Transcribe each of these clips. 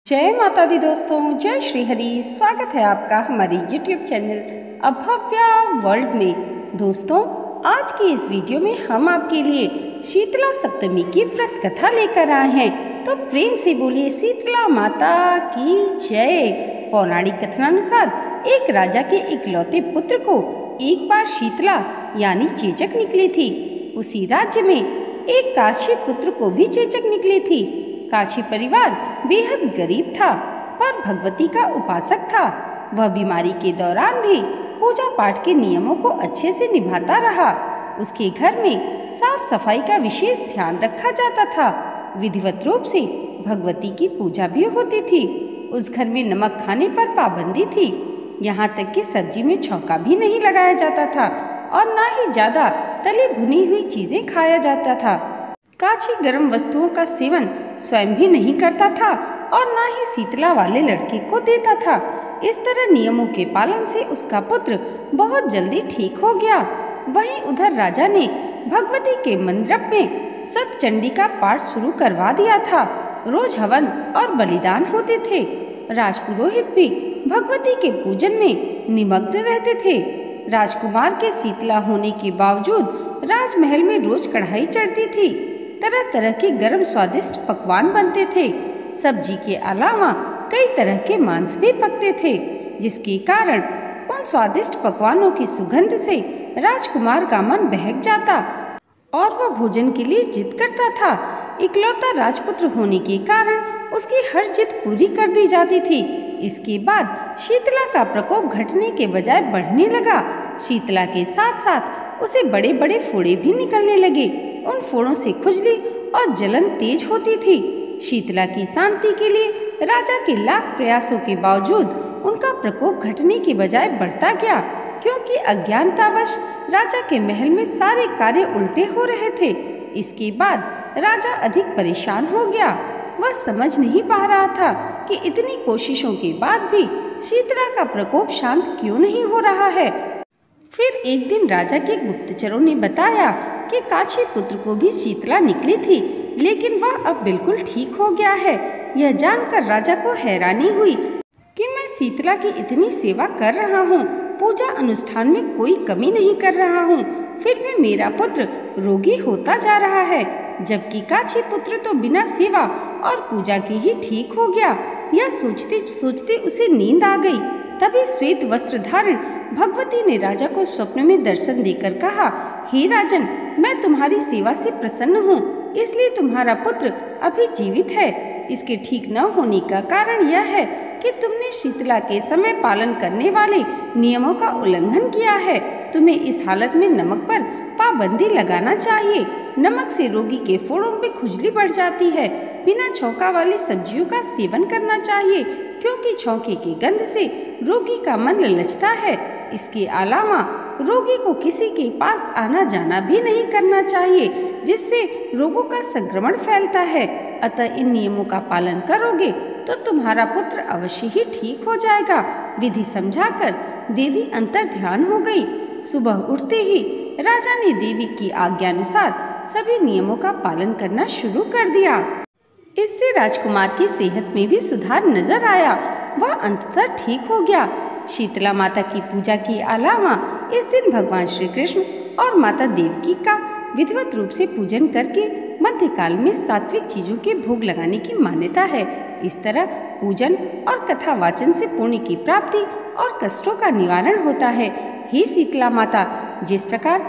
जय माता दी दोस्तों, जय श्री हरि। स्वागत है आपका हमारे YouTube चैनल अभव्या वर्ल्ड में। दोस्तों, आज की इस वीडियो में हम आपके लिए शीतला सप्तमी की व्रत कथा लेकर आए हैं। तो प्रेम से बोलिए शीतला माता की जय। पौराणिक कथनानुसार एक राजा के इकलौते पुत्र को एक बार शीतला यानी चेचक निकली थी। उसी राज्य में एक काशी पुत्र को भी चेचक निकली थी। काशी परिवार बेहद गरीब था, पर भगवती का उपासक था। वह बीमारी के दौरान भी पूजा पाठ के नियमों को अच्छे से निभाता रहा। उसके घर में साफ सफाई का विशेष ध्यान रखा जाता था। विधिवत रूप से भगवती की पूजा भी होती थी। उस घर में नमक खाने पर पाबंदी थी। यहाँ तक कि सब्जी में छौंका भी नहीं लगाया जाता था और ना ही ज्यादा तली भुनी हुई चीजें खाया जाता था। काशी गर्म वस्तुओं का सेवन स्वयं भी नहीं करता था और ना ही शीतला वाले लड़के को देता था। इस तरह नियमों के पालन से उसका पुत्र बहुत जल्दी ठीक हो गया। वहीं उधर राजा ने भगवती के मंडप में सतचंडी का पाठ शुरू करवा दिया था। रोज हवन और बलिदान होते थे। राजपुरोहित भी भगवती के पूजन में निमग्न रहते थे। राजकुमार के शीतला होने के बावजूद राजमहल में रोज कढ़ाई चढ़ती थी। तरह तरह के गर्म स्वादिष्ट पकवान बनते थे। सब्जी के अलावा कई तरह के मांस भी पकते थे, जिसके कारण उन स्वादिष्ट पकवानों की सुगंध से राजकुमार का मन बहक जाता और वह भोजन के लिए जिद करता था। इकलौता राजपुत्र होने के कारण उसकी हर जिद पूरी कर दी जाती थी। इसके बाद शीतला का प्रकोप घटने के बजाय बढ़ने लगा। शीतला के साथ साथ उसे बड़े बड़े फोड़े भी निकलने लगे। उन फोड़ों से खुजली और जलन तेज होती थी। शीतला की शांति के लिए राजा के लाख प्रयासों के बावजूद उनका प्रकोप घटने के बजाय बढ़ता गया, क्योंकि अज्ञानतावश राजा के महल में सारे कार्य उल्टे हो रहे थे। इसके बाद राजा अधिक परेशान हो गया। वह समझ नहीं पा रहा था कि इतनी कोशिशों के बाद भी शीतला का प्रकोप शांत क्यों नहीं हो रहा है। फिर एक दिन राजा के गुप्तचरों ने बताया कि काशी पुत्र को भी शीतला निकली थी, लेकिन वह अब बिल्कुल ठीक हो गया है। यह जानकर राजा को हैरानी हुई कि मैं शीतला की इतनी सेवा कर रहा हूँ, पूजा अनुष्ठान में कोई कमी नहीं कर रहा हूँ, फिर भी मेरा पुत्र रोगी होता जा रहा है, जबकि काशी पुत्र तो बिना सेवा और पूजा के ही ठीक हो गया। यह सोचते सोचते उसे नींद आ गई। तभी श्वेत वस्त्र धारण भगवती ने राजा को स्वप्न में दर्शन देकर कहा, हे राजन, मैं तुम्हारी सेवा से प्रसन्न हूँ, इसलिए तुम्हारा पुत्र अभी जीवित है। इसके ठीक न होने का कारण यह है कि तुमने शीतला के समय पालन करने वाले नियमों का उल्लंघन किया है। तुम्हें इस हालत में नमक पर पाबंदी लगाना चाहिए। नमक से रोगी के फोड़ों में खुजली बढ़ जाती है। बिना छौंका वाली सब्जियों का सेवन करना चाहिए, क्योंकि छौंके की गंध से रोगी का मन ललचता है। इसके अलावा रोगी को किसी के पास आना जाना भी नहीं करना चाहिए, जिससे रोगों का संक्रमण फैलता है। अतः इन नियमों का पालन करोगे तो तुम्हारा पुत्र अवश्य ही ठीक हो जाएगा। विधि समझाकर देवी अंतर ध्यान हो गई। सुबह उठते ही राजा ने देवी की आज्ञानुसार सभी नियमों का पालन करना शुरू कर दिया। इससे राजकुमार की सेहत में भी सुधार नजर आया। वह अंततः ठीक हो गया। शीतला माता की पूजा के अलावा इस दिन भगवान श्री कृष्ण और माता देवकी का विधिवत रूप से पूजन करके मध्यकाल में सात्विक चीजों के भोग लगाने की मान्यता है। इस तरह पूजन और कथा वाचन से पुण्य की प्राप्ति और कष्टों का निवारण होता है। हे शीतला माता, जिस प्रकार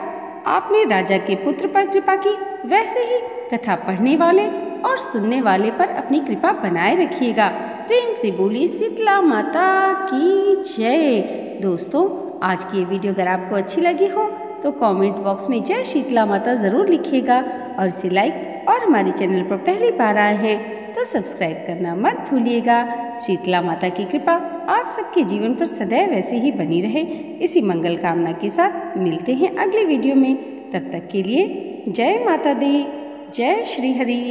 आपने राजा के पुत्र पर कृपा की, वैसे ही कथा पढ़ने वाले और सुनने वाले पर अपनी कृपा बनाए रखिएगा। प्रेम से बोलिए शीतला माता की जय। दोस्तों, आज की ये वीडियो अगर आपको अच्छी लगी हो तो कमेंट बॉक्स में जय शीतला माता ज़रूर लिखिएगा और इसे लाइक, और हमारे चैनल पर पहली बार आए हैं तो सब्सक्राइब करना मत भूलिएगा। शीतला माता की कृपा आप सबके जीवन पर सदैव ऐसे ही बनी रहे, इसी मंगल कामना के साथ मिलते हैं अगले वीडियो में। तब तक के लिए जय माता दी, जय श्री हरि।